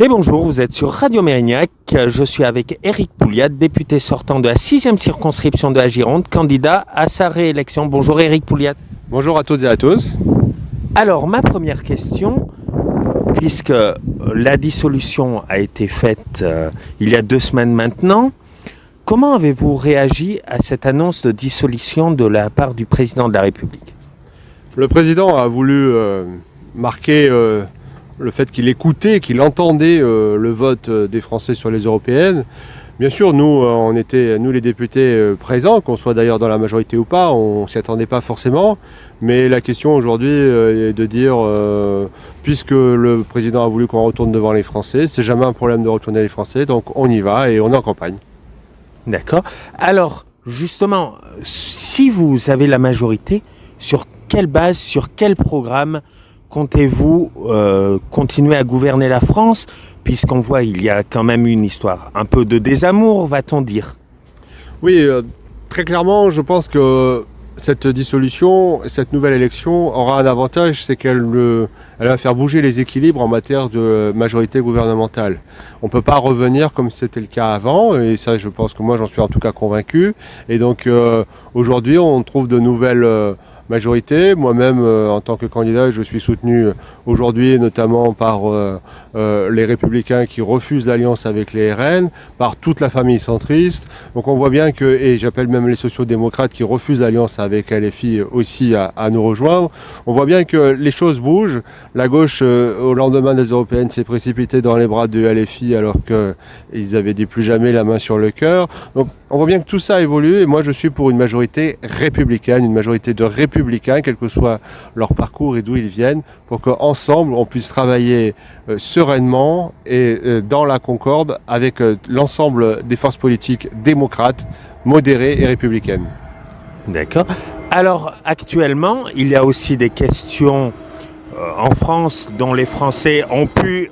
Et bonjour, vous êtes sur Radio Mérignac. Je suis avec Éric Pouliat, député sortant de la 6e circonscription de la Gironde, candidat à sa réélection. Bonjour Éric Pouliat. Bonjour à toutes et à tous. Alors, ma première question, puisque la dissolution a été faite il y a 2 semaines maintenant, comment avez-vous réagi à cette annonce de dissolution de la part du président de la République ? Le président a voulu marquer le fait qu'il écoutait, qu'il entendait le vote des Français sur les européennes. Bien sûr, nous les députés présents, qu'on soit d'ailleurs dans la majorité ou pas, on ne s'y attendait pas forcément. Mais la question aujourd'hui est de dire, puisque le président a voulu qu'on retourne devant les Français, c'est jamais un problème de retourner les Français, donc on y va et on est en campagne. D'accord. Alors, justement, si vous avez la majorité, sur quelle base, sur quel programme comptez-vous continuer à gouverner la France, puisqu'on voit il y a quand même une histoire un peu de désamour, va-t-on dire ? Oui, très clairement, je pense que cette dissolution, cette nouvelle élection aura un avantage, c'est qu'elle va faire bouger les équilibres en matière de majorité gouvernementale. On ne peut pas revenir comme c'était le cas avant, et ça je pense que moi j'en suis en tout cas convaincu. Et donc aujourd'hui on trouve de nouvelles majorité. Moi-même, en tant que candidat, je suis soutenu aujourd'hui notamment par les Républicains qui refusent l'alliance avec les RN, par toute la famille centriste. Donc on voit bien que, et j'appelle même les sociodémocrates qui refusent l'alliance avec LFI aussi à nous rejoindre, on voit bien que les choses bougent. La gauche, au lendemain des européennes, s'est précipitée dans les bras de LFI alors qu'ils avaient dit plus jamais la main sur le cœur. Donc on voit bien que tout ça évolue et moi je suis pour une majorité républicaine, une majorité de républicains, quel que soit leur parcours et d'où ils viennent, pour qu'ensemble on puisse travailler sereinement et dans la concorde avec l'ensemble des forces politiques démocrates, modérées et républicaines. D'accord. Alors actuellement, il y a aussi des questions en France dont les Français ont pu...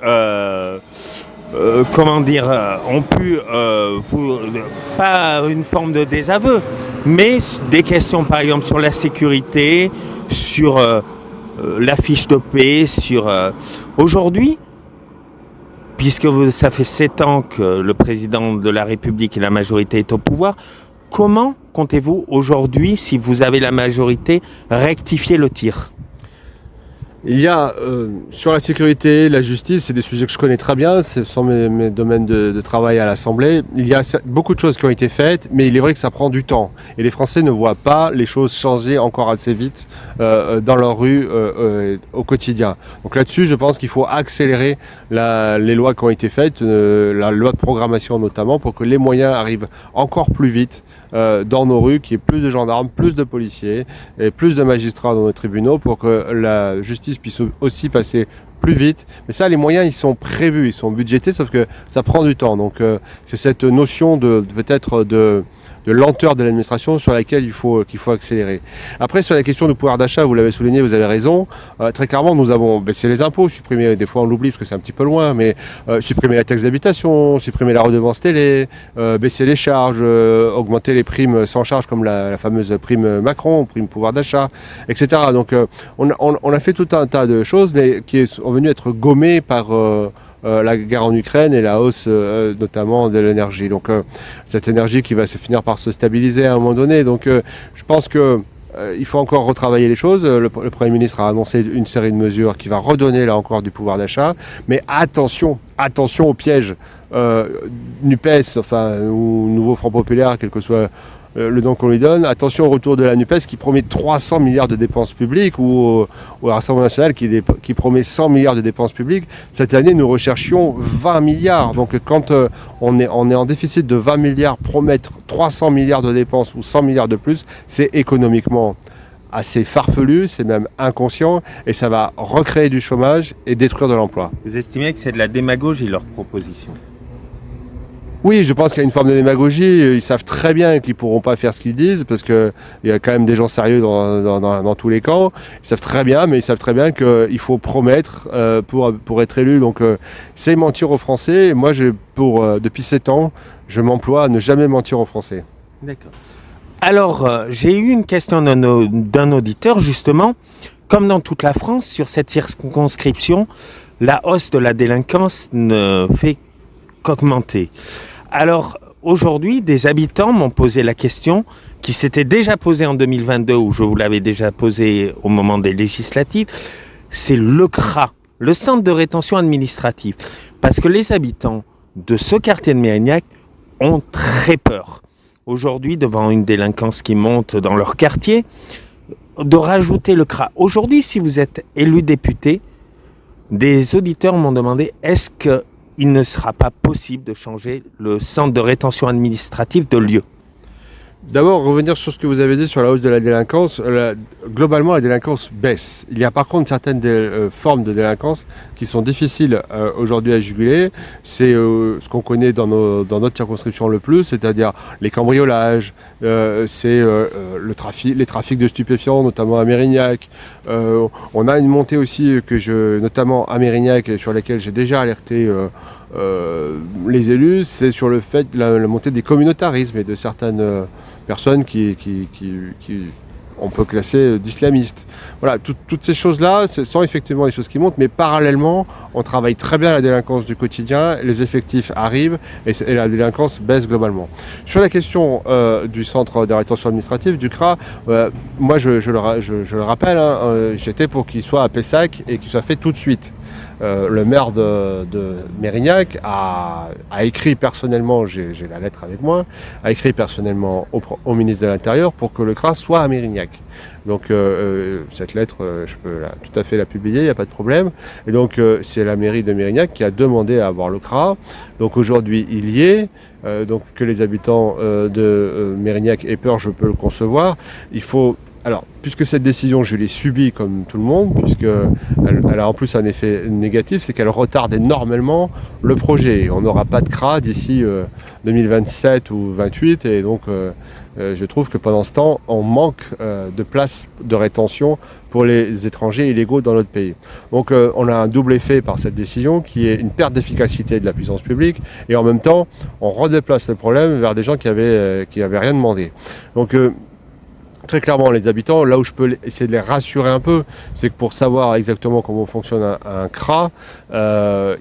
pas une forme de désaveu, mais des questions par exemple sur la sécurité, sur la fiche de paix, sur... Aujourd'hui, puisque ça fait 7 ans que le président de la République et la majorité est au pouvoir, comment comptez-vous aujourd'hui, si vous avez la majorité, rectifier le tir ? Il y a sur la sécurité, la justice, c'est des sujets que je connais très bien, ce sont mes domaines de travail à l'Assemblée. Il y a beaucoup de choses qui ont été faites, mais il est vrai que ça prend du temps. Et les Français ne voient pas les choses changer encore assez vite dans leur rue au quotidien. Donc là-dessus, je pense qu'il faut accélérer les lois qui ont été faites, la loi de programmation notamment, pour que les moyens arrivent encore plus vite dans nos rues, qu'il y ait plus de gendarmes, plus de policiers et plus de magistrats dans nos tribunaux pour que la justice puisse aussi passer plus vite. Mais ça, les moyens, ils sont prévus, ils sont budgétés, sauf que ça prend du temps. Donc c'est cette notion de lenteur de l'administration sur laquelle qu'il faut accélérer. Après, sur la question du pouvoir d'achat, vous l'avez souligné, vous avez raison. Très clairement, nous avons baissé les impôts, supprimé, des fois on l'oublie parce que c'est un petit peu loin, mais supprimé la taxe d'habitation, supprimé la redevance télé, baisser les charges, augmenter les primes sans charge comme la fameuse prime Macron, prime pouvoir d'achat, etc. Donc on a fait tout un tas de choses, mais qui sont venues être gommées par... la guerre en Ukraine et la hausse notamment de l'énergie. Donc cette énergie qui va se finir par se stabiliser à un moment donné. Donc je pense que il faut encore retravailler les choses. Le Premier ministre a annoncé une série de mesures qui va redonner là encore du pouvoir d'achat. Mais attention au piège NUPES, ou Nouveau Front Populaire, quel que soit le nom qu'on lui donne. Attention au retour de la NUPES qui promet 300 milliards de dépenses publiques ou au Rassemblement national qui promet 100 milliards de dépenses publiques. Cette année, nous recherchions 20 milliards. Donc quand on est en déficit de 20 milliards, promettre 300 milliards de dépenses ou 100 milliards de plus, c'est économiquement assez farfelu, c'est même inconscient et ça va recréer du chômage et détruire de l'emploi. Vous estimez que c'est de la démagogie, leur proposition ? Oui, je pense qu'il y a une forme de démagogie. Ils savent très bien qu'ils ne pourront pas faire ce qu'ils disent parce qu'il y a quand même des gens sérieux dans tous les camps. Ils savent très bien, mais ils savent très bien qu'il faut promettre pour être élu. Donc, c'est mentir aux Français. Et moi, depuis 7 ans, je m'emploie à ne jamais mentir aux Français. D'accord. Alors, j'ai eu une question d'un auditeur, justement, comme dans toute la France, sur cette circonscription. la hausse de la délinquance ne fait qu'augmenter. Alors aujourd'hui, des habitants m'ont posé la question qui s'était déjà posée en 2022, où je vous l'avais déjà posée au moment des législatives, c'est le CRA, le centre de rétention administrative. Parce que les habitants de ce quartier de Mérignac ont très peur aujourd'hui, devant une délinquance qui monte dans leur quartier, de rajouter le CRA. Aujourd'hui, si vous êtes élu député, des auditeurs m'ont demandé est-ce qu'il ne sera pas possible de changer le centre de rétention administrative de lieu. D'abord, revenir sur ce que vous avez dit sur la hausse de la délinquance. Globalement, la délinquance baisse. Il y a par contre certaines formes de délinquance qui sont difficiles aujourd'hui à juguler. C'est ce qu'on connaît dans notre circonscription le plus, c'est-à-dire les cambriolages, c'est les trafics de stupéfiants, notamment à Mérignac. On a une montée aussi notamment à Mérignac, sur laquelle j'ai déjà alerté les élus, c'est sur le fait de la montée des communautarismes et de certaines personnes qui on peut classer d'islamistes. Voilà, toutes ces choses-là, ce sont effectivement des choses qui montent, mais parallèlement, on travaille très bien la délinquance du quotidien, les effectifs arrivent et la délinquance baisse globalement. Sur la question du centre de rétention administrative, du CRA, moi je le rappelle, j'étais pour qu'il soit à Pessac et qu'il soit fait tout de suite. Le maire de Mérignac a écrit personnellement, j'ai la lettre avec moi, a écrit personnellement au ministre de l'Intérieur pour que le CRA soit à Mérignac. Donc cette lettre, je peux tout à fait la publier, il n'y a pas de problème. Et donc c'est la mairie de Mérignac qui a demandé à avoir le CRA. Donc aujourd'hui il y est. Donc que les habitants de Mérignac aient peur, je peux le concevoir. Alors, puisque cette décision, je l'ai subie comme tout le monde, puisqu'elle a en plus un effet négatif, c'est qu'elle retarde énormément le projet. On n'aura pas de CRA d'ici 2027 ou 2028, et donc je trouve que pendant ce temps, on manque de places de rétention pour les étrangers illégaux dans notre pays. Donc on a un double effet par cette décision, qui est une perte d'efficacité de la puissance publique, et en même temps, on redéplace le problème vers des gens qui avaient rien demandé. Donc très clairement, les habitants, là où je peux essayer de les rassurer un peu, c'est que pour savoir exactement comment fonctionne un CRA,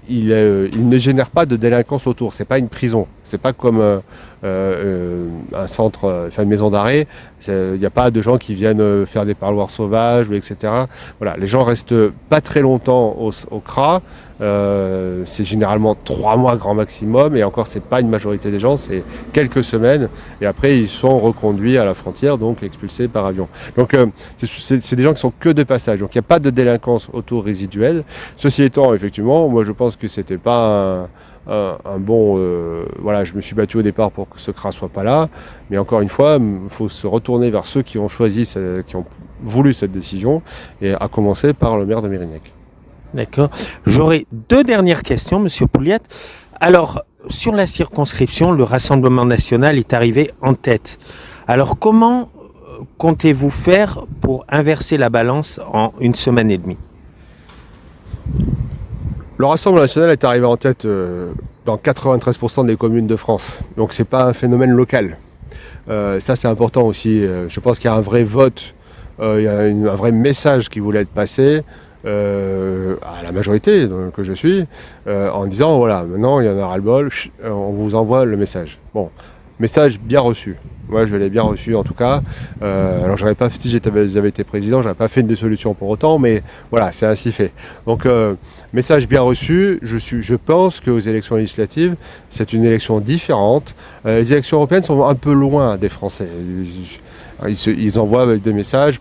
il ne génère pas de délinquance autour. C'est pas une prison. C'est pas comme un centre, une maison d'arrêt. Il n'y a pas de gens qui viennent faire des parloirs sauvages, etc. Voilà, les gens restent pas très longtemps au CRA. C'est généralement 3 mois grand maximum, et encore c'est pas une majorité des gens, c'est quelques semaines, et après ils sont reconduits à la frontière, donc expulsés par avion. Donc c'est des gens qui sont que de passage, donc il n'y a pas de délinquance auto-résiduelle. Ceci étant, effectivement, moi je pense que c'était pas un bon... voilà, je me suis battu au départ pour que ce CRA soit pas là, mais encore une fois, il faut se retourner vers ceux qui ont choisi, qui ont voulu cette décision, et à commencer par le maire de Mérignac. D'accord. J'aurais 2 dernières questions, Monsieur Pouliat. Alors, sur la circonscription, le Rassemblement national est arrivé en tête. Alors, comment comptez-vous faire pour inverser la balance en 1 semaine et demie ? Le Rassemblement national est arrivé en tête dans 93% des communes de France. Donc, c'est pas un phénomène local. Ça, c'est important aussi. Je pense qu'il y a un vrai vote, il y a un vrai message qui voulait être passé. À la majorité que je suis, en disant voilà, maintenant il y en a ras-le-bol, on vous envoie le message. Bon, message bien reçu. Moi je l'ai bien reçu en tout cas. Alors si j'avais été président, j'aurais pas fait une dissolution pour autant, mais voilà, c'est ainsi fait. Donc message bien reçu. Je pense qu'aux élections législatives, c'est une élection différente. Les élections européennes sont un peu loin des Français. Ils envoient des messages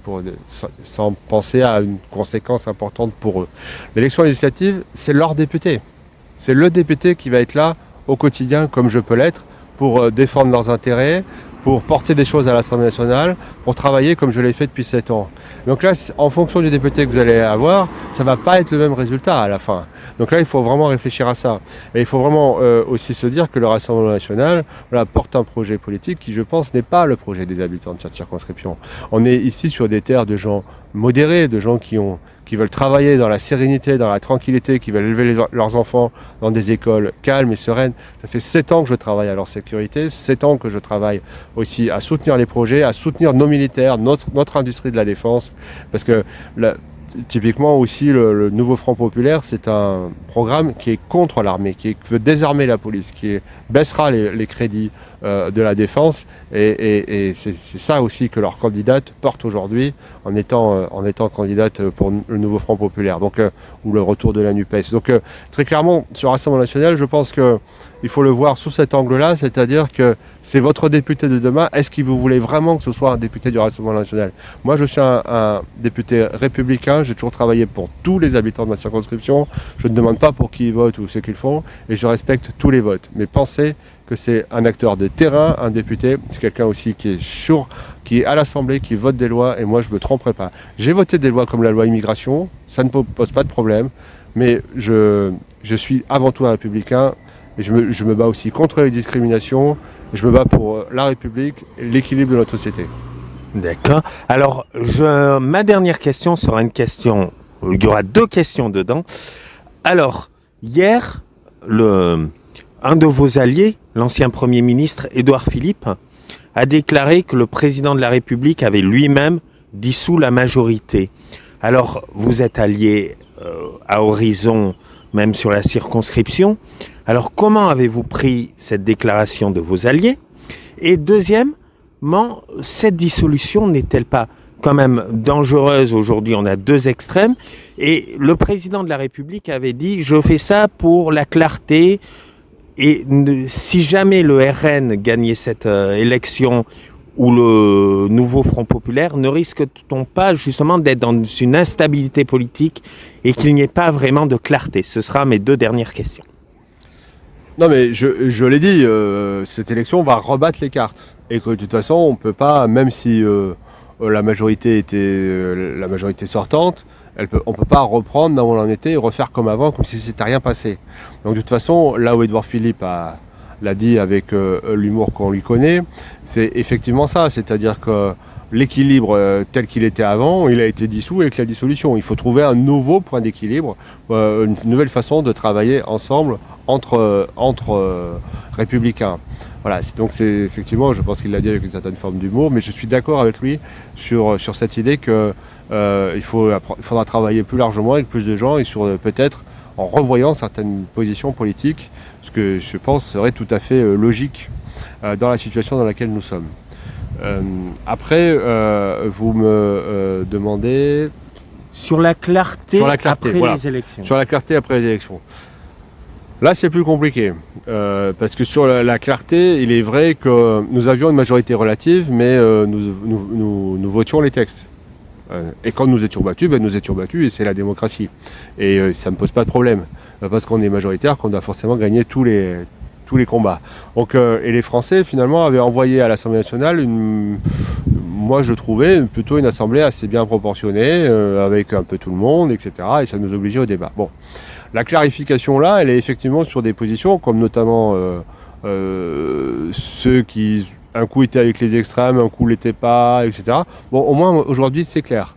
sans penser à une conséquence importante pour eux. L'élection législative, c'est leur député. C'est le député qui va être là au quotidien, comme je peux l'être, pour défendre leurs intérêts, pour porter des choses à l'Assemblée nationale, pour travailler comme je l'ai fait depuis 7 ans. Donc là, en fonction du député que vous allez avoir, ça ne va pas être le même résultat à la fin. Donc là, il faut vraiment réfléchir à ça. Et il faut vraiment aussi se dire que le Rassemblement national porte un projet politique qui, je pense, n'est pas le projet des habitants de cette circonscription. On est ici sur des terres de gens modérés, de gens qui veulent travailler dans la sérénité, dans la tranquillité, qui veulent élever leurs enfants dans des écoles calmes et sereines. Ça fait 7 ans que je travaille à leur sécurité, 7 ans que je travaille aussi à soutenir les projets, à soutenir nos militaires, notre industrie de la défense. Parce que typiquement aussi, le nouveau Front populaire, c'est un programme qui est contre l'armée, qui veut désarmer la police, baissera les crédits de la défense. Et c'est ça aussi que leur candidate porte aujourd'hui en étant candidate pour le nouveau Front populaire, donc, ou le retour de la NUPES. Donc très clairement, sur le Rassemblement national, je pense qu'il faut le voir sous cet angle-là, c'est-à-dire que c'est votre député de demain. Est-ce que vous voulez vraiment que ce soit un député du Rassemblement national? Moi, je suis un député républicain, j'ai toujours travaillé pour tous les habitants de ma circonscription. Je ne demande pas pour qui ils votent ou ce qu'ils font, et je respecte tous les votes. Mais pensez que c'est un acteur de terrain, un député, c'est quelqu'un aussi qui est à l'Assemblée, qui vote des lois, et moi je ne me tromperai pas. J'ai voté des lois comme la loi immigration, ça ne pose pas de problème, mais je suis avant tout un républicain, et je me bats aussi contre les discriminations, et je me bats pour la République et l'équilibre de notre société. D'accord. Alors, ma dernière question sera une question, il y aura 2 questions dedans. Alors, hier, un de vos alliés, l'ancien Premier ministre Édouard Philippe, a déclaré que le président de la République avait lui-même dissous la majorité. Alors, vous êtes allié à Horizon, même sur la circonscription. Alors, comment avez-vous pris cette déclaration de vos alliés? Et deuxièmement, cette dissolution n'est-elle pas quand même dangereuse? Aujourd'hui, on a 2 extrêmes. Et le président de la République avait dit « Je fais ça pour la clarté ». Et si jamais le RN gagnait cette élection ou le nouveau Front populaire, ne risque-t-on pas justement d'être dans une instabilité politique et qu'il n'y ait pas vraiment de clarté? Ce sera mes 2 dernières questions. Non mais je l'ai dit, cette élection va rebattre les cartes. Et que de toute façon, on ne peut pas, même si la majorité était la majorité sortante, on ne peut pas reprendre là où on en était et refaire comme avant, comme si c'était rien passé. Donc de toute façon, là où Édouard Philippe l'a dit avec l'humour qu'on lui connaît, c'est effectivement ça. C'est-à-dire que l'équilibre tel qu'il était avant, il a été dissous avec la dissolution. Il faut trouver un nouveau point d'équilibre, une nouvelle façon de travailler ensemble entre républicains. Voilà, donc c'est effectivement, je pense qu'il l'a dit avec une certaine forme d'humour, mais je suis d'accord avec lui sur cette idée que il faudra travailler plus largement avec plus de gens et sur peut-être en revoyant certaines positions politiques, ce que je pense serait tout à fait logique dans la situation dans laquelle nous sommes. Après, vous me demandez... Sur la clarté après voilà. les élections. Sur la clarté après les élections. Là, c'est plus compliqué, parce que sur la clarté, il est vrai que nous avions une majorité relative, mais nous votions les textes. Et quand nous étions battus, nous étions battus, et c'est la démocratie. Et ça ne me pose pas de problème, parce qu'on est majoritaire, qu'on doit forcément gagner tous les combats. Donc, et les Français, finalement, avaient envoyé à l'Assemblée nationale moi je trouvais plutôt une assemblée assez bien proportionnée, avec un peu tout le monde, etc. Et ça nous obligeait au débat. Bon. La clarification là, elle est effectivement sur des positions comme notamment ceux qui un coup étaient avec les extrêmes, un coup l'étaient pas, etc. Bon, au moins aujourd'hui c'est clair.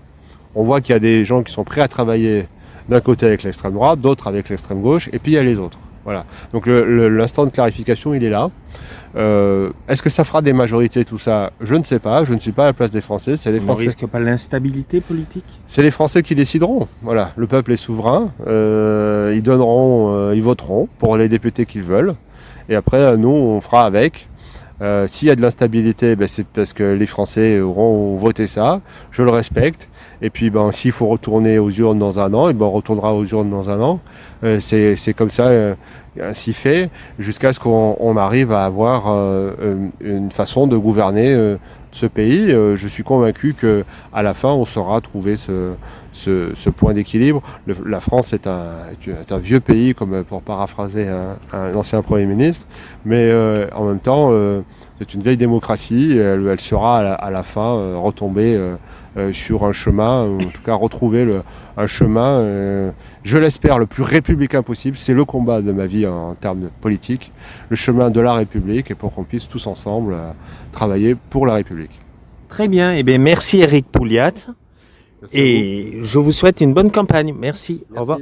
On voit qu'il y a des gens qui sont prêts à travailler d'un côté avec l'extrême droite, d'autres avec l'extrême gauche, et puis il y a les autres. Voilà. Donc l'instant de clarification, il est là. Est-ce que ça fera des majorités tout ça? Je ne sais pas. Je ne suis pas à la place des Français. C'est les Français. On ne risque pas l'instabilité politique? C'est les Français qui décideront. Voilà. Le peuple est souverain. Ils voteront pour les députés qu'ils veulent. Et après, nous, on fera avec. S'il y a de l'instabilité, c'est parce que les Français auront voté ça. Je le respecte. Et puis, s'il faut retourner aux urnes dans un an, on retournera aux urnes dans un an. C'est comme ça, ainsi fait, jusqu'à ce qu'on arrive à avoir une façon de gouverner ce pays. Je suis convaincu qu'à la fin, on saura trouver ce point d'équilibre. La France est un vieux pays, comme pour paraphraser un ancien Premier ministre, mais en même temps, c'est une vieille démocratie. Elle sera à la fin retomber sur un chemin, ou en tout cas retrouver un chemin, je l'espère, le plus républicain possible. C'est le combat de ma vie en termes politiques, le chemin de la République, et pour qu'on puisse tous ensemble travailler pour la République. Très bien, merci Éric Pouliat, et je vous souhaite une bonne campagne. Merci. Au revoir.